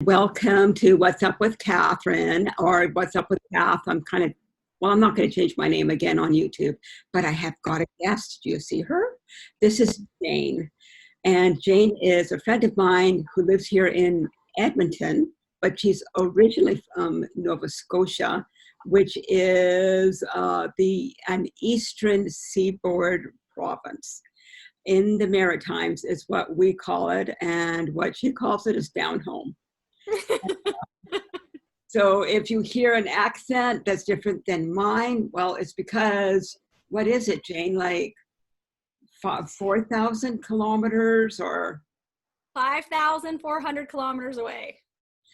Welcome to What's Up with Catherine, or What's Up with Kath. I'm not going to change my name again on YouTube, but I have got a guest. Do you see her? This is Jane. And Jane is a friend of mine who lives here in Edmonton, but she's originally from Nova Scotia, which is an eastern seaboard province. In the Maritimes is what we call it, and what she calls it is down home. So if you hear an accent that's different than mine, well, it's because, what is it, Jane, like 4,000 kilometers or? 5,400 kilometers away.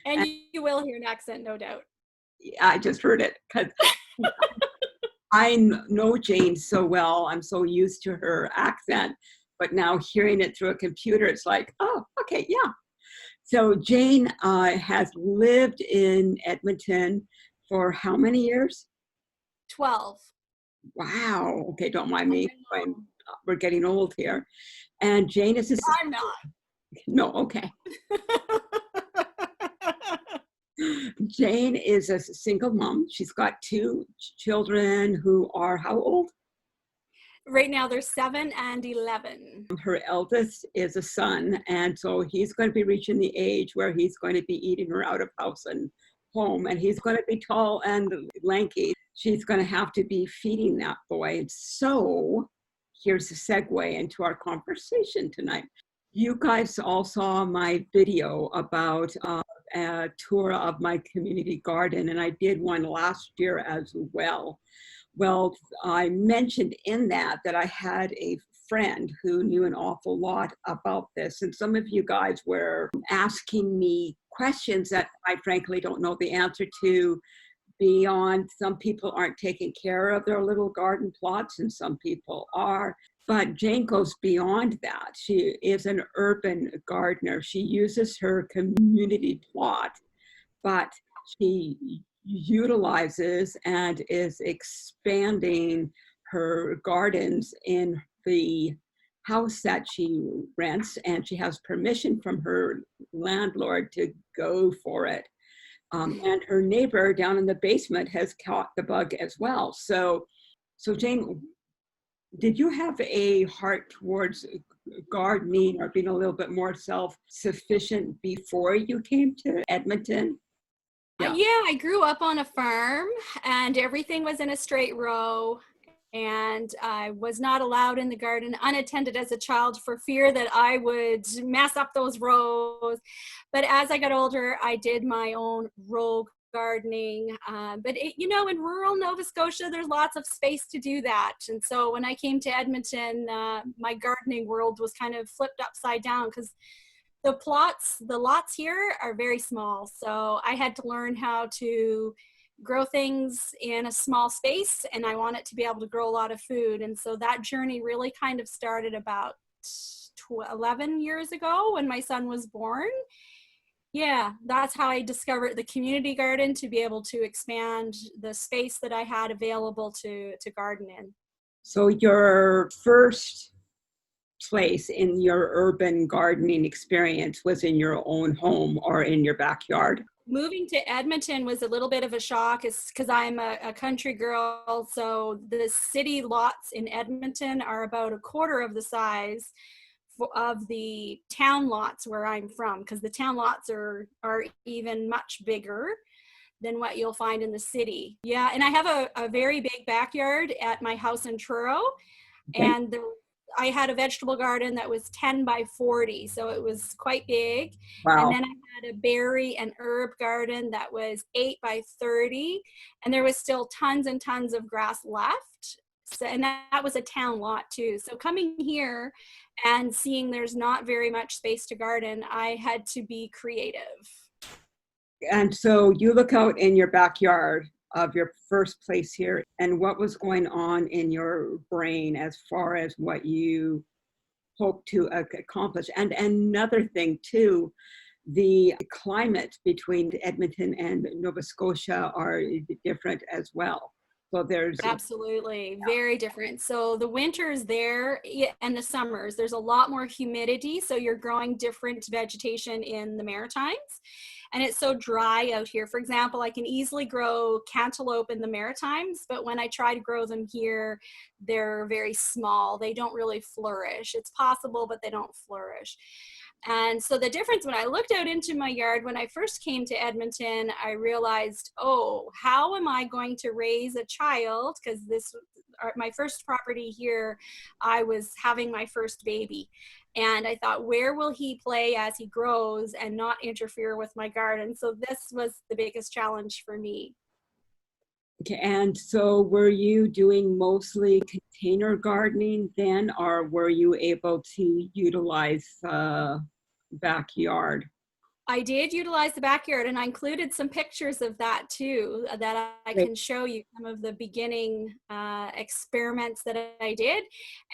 And you will hear an accent, no doubt. I just heard it because I know Jane so well. I'm so used to her accent, but now hearing it through a computer, it's like, oh, okay, yeah. So Jane has lived in Edmonton for how many years? 12. Wow. Okay, don't mind me. We're getting old here. And Jane is I'm not. No, okay. Jane is a single mom. She's got 2 children who are how old? Right now they're 7 and 11. Her eldest is a son, and so he's going to be reaching the age where he's going to be eating her out of house and home, and he's going to be tall and lanky. She's going to have to be feeding that boy. And so here's a segue into our conversation tonight. You guys all saw my video about a tour of my community garden, and I did one last year as well. Well, I mentioned in that I had a friend who knew an awful lot about this. And some of you guys were asking me questions that I frankly don't know the answer to, beyond some people aren't taking care of their little garden plots and some people are. But Jane goes beyond that. She is an urban gardener. She uses her community plot, but she utilizes and is expanding her gardens in the house that she rents, and she has permission from her landlord to go for it. And her neighbor down in the basement has caught the bug as well. So Jane, did you have a heart towards gardening or being a little bit more self-sufficient before you came to Edmonton? Yeah, I grew up on a farm and everything was in a straight row, and I was not allowed in the garden unattended as a child for fear that I would mess up those rows. But as I got older, I did my own row gardening. In rural Nova Scotia, there's lots of space to do that. And so when I came to Edmonton, my gardening world was kind of flipped upside down because the lots here are very small. So I had to learn how to grow things in a small space, and I wanted to be able to grow a lot of food. And so that journey really kind of started about 11 years ago when my son was born. Yeah, that's how I discovered the community garden, to be able to expand the space that I had available to garden in. So your first place in your urban gardening experience was in your own home or in your backyard? Moving to Edmonton was a little bit of a shock because I'm a country girl. So the city lots in Edmonton are about a quarter of the size of the town lots where I'm from, because the town lots are even much bigger than what you'll find in the city. Yeah, and I have a very big backyard at my house in Truro. Okay. And I had a vegetable garden that was 10 by 40, so it was quite big. Wow. And then I had a berry and herb garden that was 8 by 30, and there was still tons and tons of grass left. So, and that was a town lot too. So coming here and seeing there's not very much space to garden, I had to be creative. And so you look out in your backyard of your first place here, and what was going on in your brain as far as what you hope to accomplish? And another thing too, the climate between Edmonton and Nova Scotia are different as well. So there's absolutely very different. So the winters there and the summers, there's a lot more humidity. So you're growing different vegetation in the Maritimes. and it's so dry out here. For example, I can easily grow cantaloupe in the Maritimes, but when I try to grow them here, they're very small. They don't really flourish. It's possible, but they don't flourish. And so the difference when I looked out into my yard, when I first came to Edmonton, I realized, oh, how am I going to raise a child? Because my first property here, I was having my first baby. And I thought, where will he play as he grows and not interfere with my garden? So this was the biggest challenge for me. Okay, and so were you doing mostly container gardening then, or were you able to utilize backyard? I did utilize the backyard, and I included some pictures of that too, that I Great. can show you some of the beginning experiments that I did.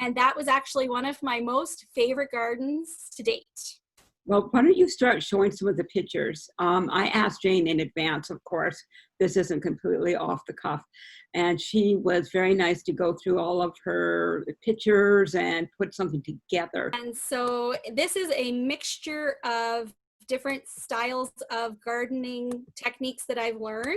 And that was actually one of my most favorite gardens to date. Well, why don't you start showing some of the pictures? I asked Jane in advance, of course. This isn't completely off the cuff. And she was very nice to go through all of her pictures and put something together. And so this is a mixture of different styles of gardening techniques that I've learned.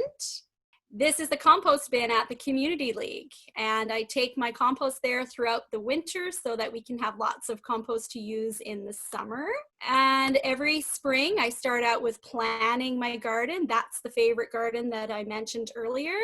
This is the compost bin at the community league, and I take my compost there throughout the winter so that we can have lots of compost to use in the summer. And every spring I start out with planning my garden. That's the favorite garden that I mentioned earlier.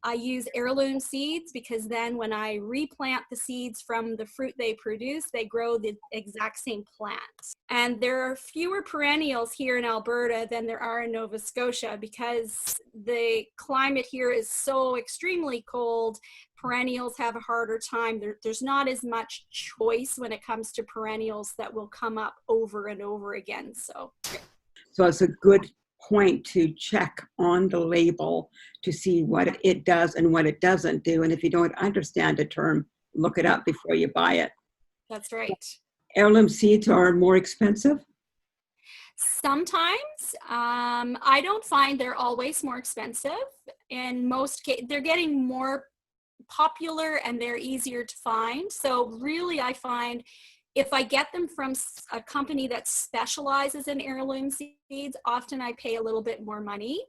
I use heirloom seeds because then when I replant the seeds from the fruit they produce, they grow the exact same plant. And there are fewer perennials here in Alberta than there are in Nova Scotia because the climate here is so extremely cold. Perennials have a harder time. There's not as much choice when it comes to perennials that will come up over and over again. So it's a good point to check on the label to see what it does and what it doesn't do. And if you don't understand a term, look it up before you buy it. That's right. Heirloom seeds are more expensive? Sometimes. I don't find they're always more expensive. In most cases, they're getting more popular and they're easier to find. So really, I find if I get them from a company that specializes in heirloom seeds, often I pay a little bit more money.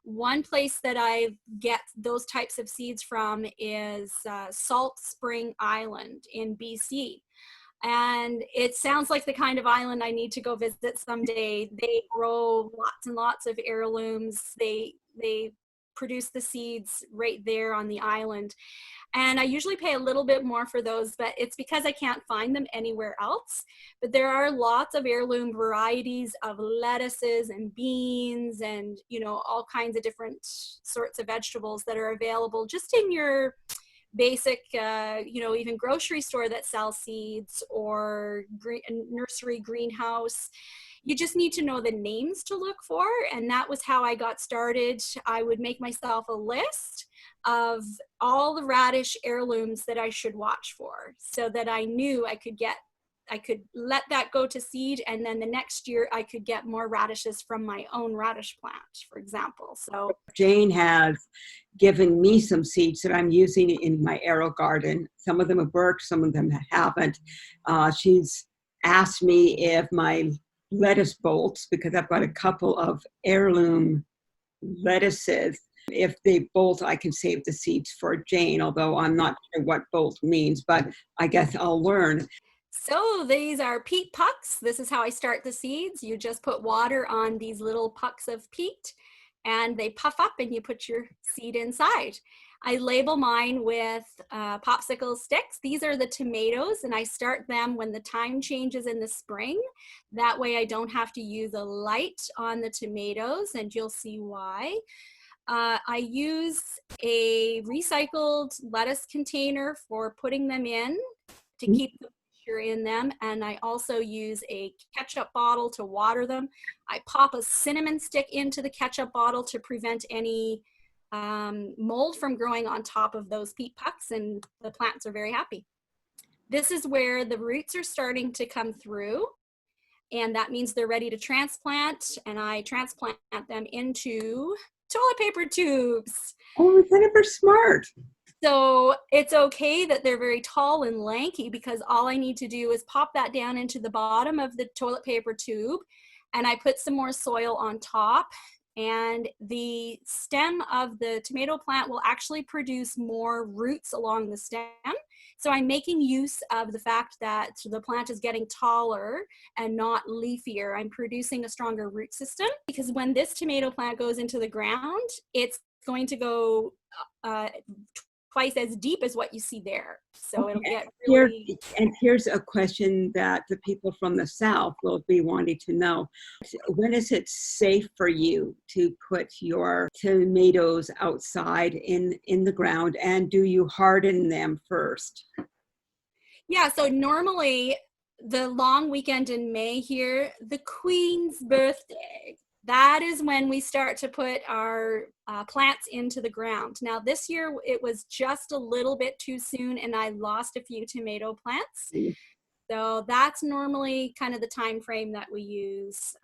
One place that I get those types of seeds from is Salt Spring Island in BC. And it sounds like the kind of island I need to go visit someday. They grow lots and lots of heirlooms. They produce the seeds right there on the island. And I usually pay a little bit more for those, but it's because I can't find them anywhere else. But there are lots of heirloom varieties of lettuces and beans and, all kinds of different sorts of vegetables that are available just in your basic, even grocery store that sells seeds or nursery greenhouse. You just need to know the names to look for. And that was how I got started. I would make myself a list of all the radish heirlooms that I should watch for so that I knew I could let that go to seed, and then the next year I could get more radishes from my own radish plant, for example. So Jane has given me some seeds that I'm using in my arrow garden. Some of them have worked, some of them haven't. She's asked me if my lettuce bolts, because I've got a couple of heirloom lettuces, if they bolt, I can save the seeds for Jane, although I'm not sure what bolt means, but I guess I'll learn. So these are peat pucks. This is how I start the seeds. You just put water on these little pucks of peat and they puff up and you put your seed inside. I label mine with popsicle sticks. These are the tomatoes, and I start them when the time changes in the spring. That way I don't have to use a light on the tomatoes, and you'll see why. I use a recycled lettuce container for putting them in to keep the moisture in them, and I also use a ketchup bottle to water them. I pop a cinnamon stick into the ketchup bottle to prevent any mold from growing on top of those peat pucks, and the plants are very happy. This is where the roots are starting to come through, and that means they're ready to transplant, and I transplant them into toilet paper tubes. Oh, they're smart. So it's okay that they're very tall and lanky, because all I need to do is pop that down into the bottom of the toilet paper tube, and I put some more soil on top. And the stem of the tomato plant will actually produce more roots along the stem. So I'm making use of the fact that the plant is getting taller and not leafier. I'm producing a stronger root system, because when this tomato plant goes into the ground, it's going to go twice as deep as what you see there. So Okay. it'll get really... And here's a question that the people from the South will be wanting to know. When is it safe for you to put your tomatoes outside in the ground, and do you harden them first? Yeah, so normally the long weekend in May here, the Queen's birthday, that is when we start to put our plants into the ground. Now this year it was just a little bit too soon and I lost a few tomato plants. So that's normally kind of the time frame that we use.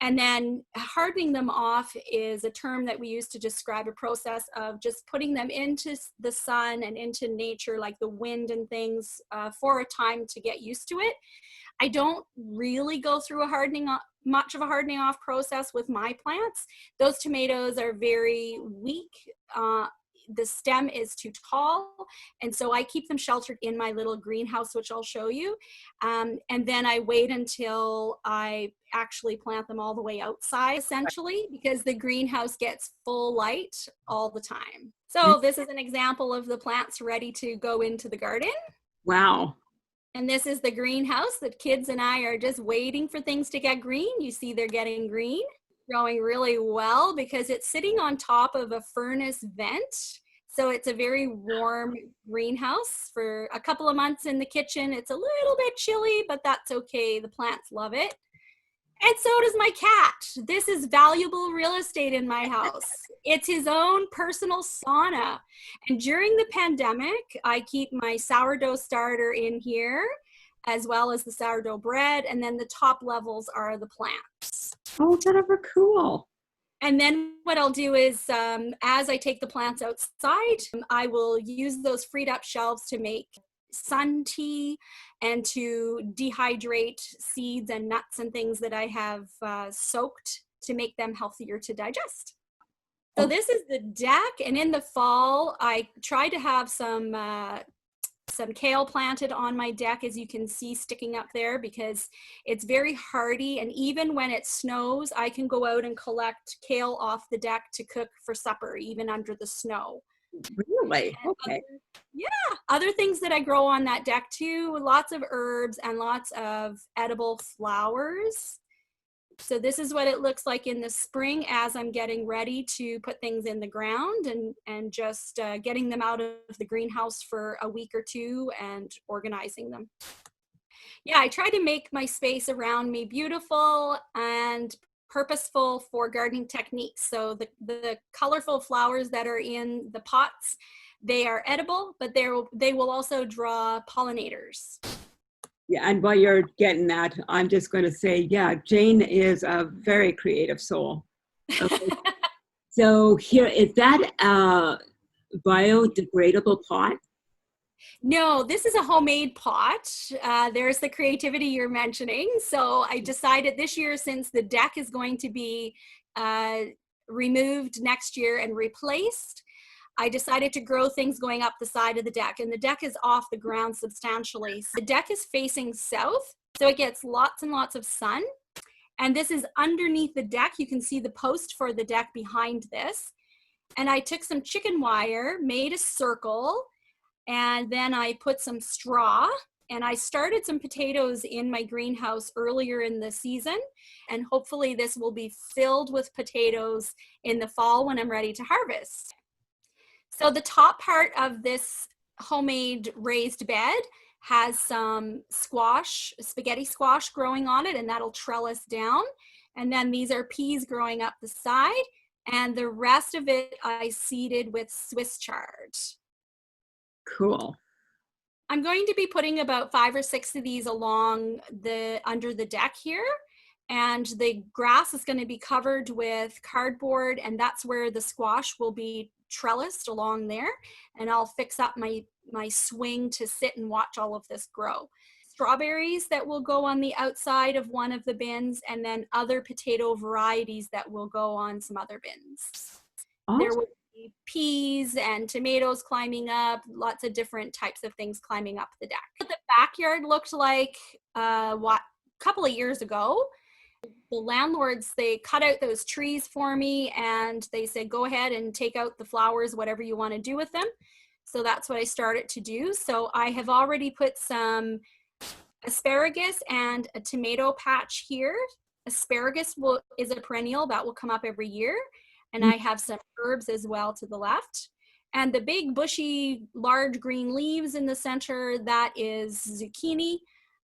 And then hardening them off is a term that we use to describe a process of just putting them into the sun and into nature, like the wind and things, for a time to get used to it. I don't really go through much of a hardening off process with my plants. Those tomatoes are very weak. The stem is too tall, and so I keep them sheltered in my little greenhouse, which I'll show you. And then I wait until I actually plant them all the way outside, essentially, because the greenhouse gets full light all the time. So this is an example of the plants ready to go into the garden. Wow. And this is the greenhouse. The kids and I are just waiting for things to get green. You see they're getting green, growing really well because it's sitting on top of a furnace vent. So it's a very warm greenhouse. For a couple of months in the kitchen, it's a little bit chilly, but that's okay. The plants love it. And so does my cat. This is valuable real estate in my house. It's his own personal sauna. And during the pandemic, I keep my sourdough starter in here, as well as the sourdough bread. And then the top levels are the plants. Oh, that's ever cool. And then what I'll do is, as I take the plants outside, I will use those freed up shelves to make sun tea and to dehydrate seeds and nuts and things that I have soaked to make them healthier to digest. So this is the deck, and in the fall, I try to have some kale planted on my deck, as you can see sticking up there, because it's very hardy, and even when it snows, I can go out and collect kale off the deck to cook for supper, even under the snow. Really? Okay. Other things that I grow on that deck too, lots of herbs and lots of edible flowers. So this is what it looks like in the spring as I'm getting ready to put things in the ground and just getting them out of the greenhouse for a week or two and organizing them. Yeah, I try to make my space around me beautiful and purposeful for gardening techniques. So the colorful flowers that are in the pots, they are edible, but they will also draw pollinators. Yeah, and while you're getting that, I'm just going to say, yeah, Jane is a very creative soul. Okay. So here, is that a biodegradable pot? No, this is a homemade pot. There's the creativity you're mentioning. So I decided this year, since the deck is going to be removed next year and replaced, I decided to grow things going up the side of the deck, and the deck is off the ground substantially. So the deck is facing south, so it gets lots and lots of sun. And this is underneath the deck. You can see the post for the deck behind this. And I took some chicken wire, made a circle, and then I put some straw, and I started some potatoes in my greenhouse earlier in the season. And hopefully this will be filled with potatoes in the fall when I'm ready to harvest. So the top part of this homemade raised bed has some squash, spaghetti squash growing on it, and that'll trellis down. And then these are peas growing up the side, and the rest of it I seeded with Swiss chard. Cool. I'm going to be putting about 5 or 6 of these along under the deck here. And the grass is going to be covered with cardboard, and that's where the squash will be trellised along there. And I'll fix up my swing to sit and watch all of this grow. strawberries that will go on the outside of one of the bins, and then other potato varieties that will go on some other bins. There will be peas and tomatoes climbing up, lots of different types of things climbing up the deck. What the backyard looked like a couple of years ago, the landlords, they cut out those trees for me and they said, go ahead and take out the flowers, whatever you want to do with them. So that's what I started to do. So I have already put some asparagus and a tomato patch here. Asparagus is a perennial that will come up every year. And I have some herbs as well to the left. And the big bushy, large green leaves in the center, that is zucchini.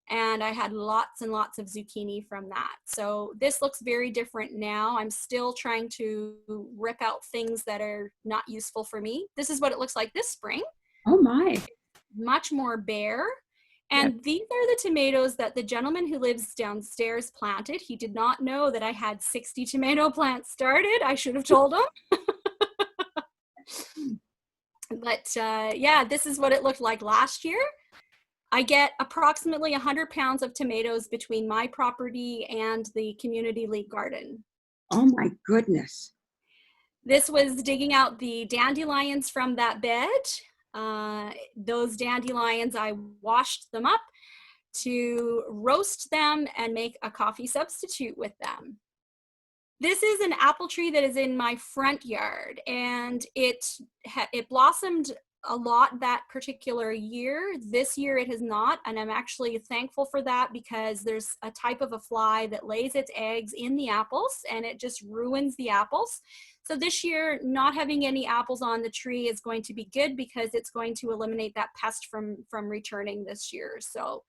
And I had lots and lots of zucchini from that. So this looks very different now. I'm still trying to rip out things that are not useful for me. This is what it looks like this spring. Oh my. Much more bare. And these are the tomatoes that the gentleman who lives downstairs planted. He did not know that I had 60 tomato plants started. I should have told him. But yeah, this is what it looked like last year. I get approximately 100 pounds of tomatoes between my property and the community league garden. Oh my goodness. This was digging out the dandelions from that bed. Those dandelions, I washed them up to roast them and make a coffee substitute with them. This is an apple tree that is in my front yard, and it blossomed a lot that particular year. This year it has not, and I'm actually thankful for that because there's a type of a fly that lays its eggs in the apples and it just ruins the apples. So this year, not having any apples on the tree is going to be good because it's going to eliminate that pest from returning this year. So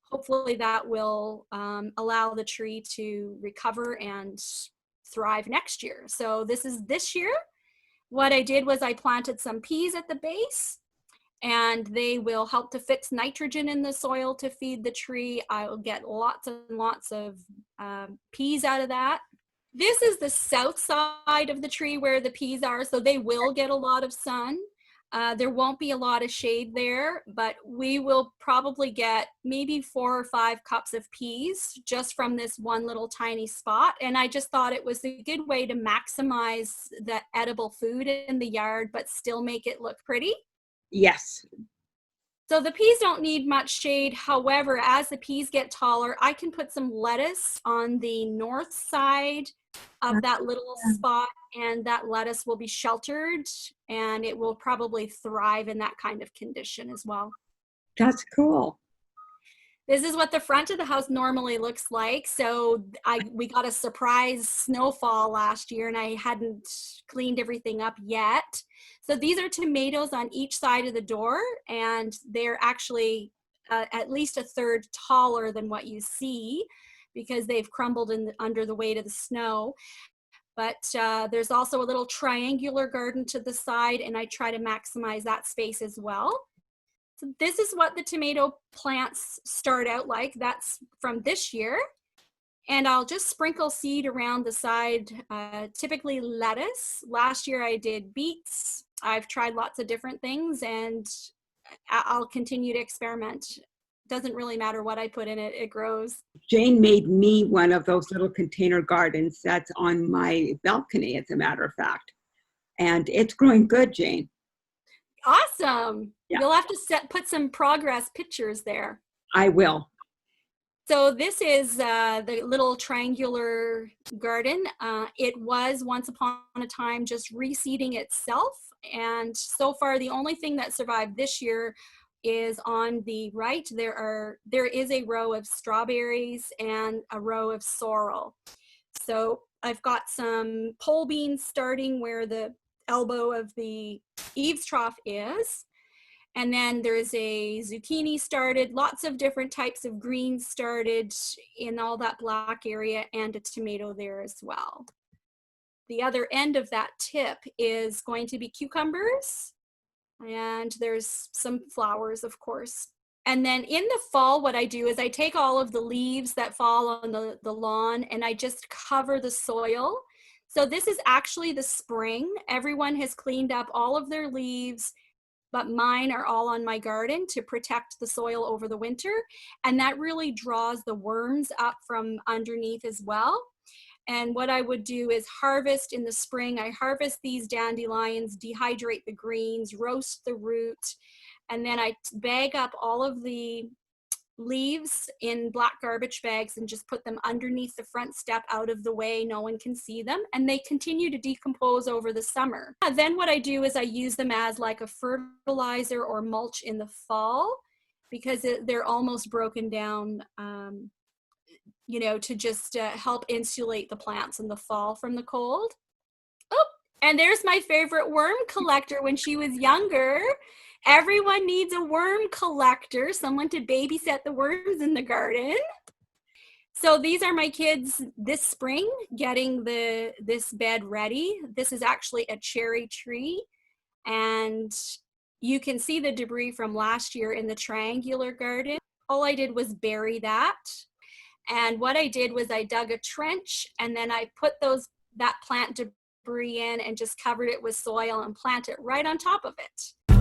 hopefully that will allow the tree to recover and thrive next year. So this is this year. What I did was I planted some peas at the base, and they will help to fix nitrogen in the soil to feed the tree. I will get lots and lots of peas out of that. This is the south side of the tree where the peas are, so they will get a lot of sun. There won't be a lot of shade there, but we will probably get maybe 4 or 5 cups of peas just from this one little tiny spot. And I just thought it was a good way to maximize the edible food in the yard, but still make it look pretty. Yes. So the peas don't need much shade. However, as the peas get taller, I can put some lettuce on the north side of that little spot, and that lettuce will be sheltered and it will probably thrive in that kind of condition as well. That's cool. This is what the front of the house normally looks like. So we got a surprise snowfall last year and I hadn't cleaned everything up yet. So these are tomatoes on each side of the door, and they're actually at least a third taller than what you see because they've crumbled under the weight of the snow. But there's also a little triangular garden to the side, and I try to maximize that space as well. So this is what the tomato plants start out like. That's from this year. And I'll just sprinkle seed around the side, typically lettuce. Last year I did beets. I've tried lots of different things, and I'll continue to experiment. Doesn't really matter what I put in it, it grows. Jane made me one of those little container gardens that's on my balcony, as a matter of fact. And it's growing good, Jane. Awesome. Yeah. You'll have to put some progress pictures there. I will. So this is the little triangular garden. It was once upon a time just reseeding itself. And so far, the only thing that survived this year is on the right. There is a row of strawberries and a row of sorrel. So I've got some pole beans starting where the elbow of the eaves trough is. And then there's a zucchini started, lots of different types of greens started in all that black area, and a tomato there as well. The other end of that tip is going to be cucumbers, and there's some flowers, of course. And then in the fall, what I do is I take all of the leaves that fall on the lawn and I just cover the soil. So this is actually the spring. Everyone has cleaned up all of their leaves. but mine are all on my garden to protect the soil over the winter. And that really draws the worms up from underneath as well. And what I would do is harvest in the spring. I harvest these dandelions, dehydrate the greens, roast the root, and then I bag up all of the leaves in black garbage bags and just put them underneath the front step out of the way. No one can see them, and they continue to decompose over the summer. Then what I do is I use them as like a fertilizer or mulch in the fall, because they're almost broken down, to just help insulate the plants in the fall from the cold. Oh, and there's my favorite worm collector when she was younger. Everyone needs a worm collector, someone to babysit the worms in the garden. So these are my kids this spring getting this bed ready. This is actually a cherry tree, and you can see the debris from last year in the triangular garden. All I did was bury that. And what I did was I dug a trench, and then I put that plant debris in and just covered it with soil and planted it right on top of it.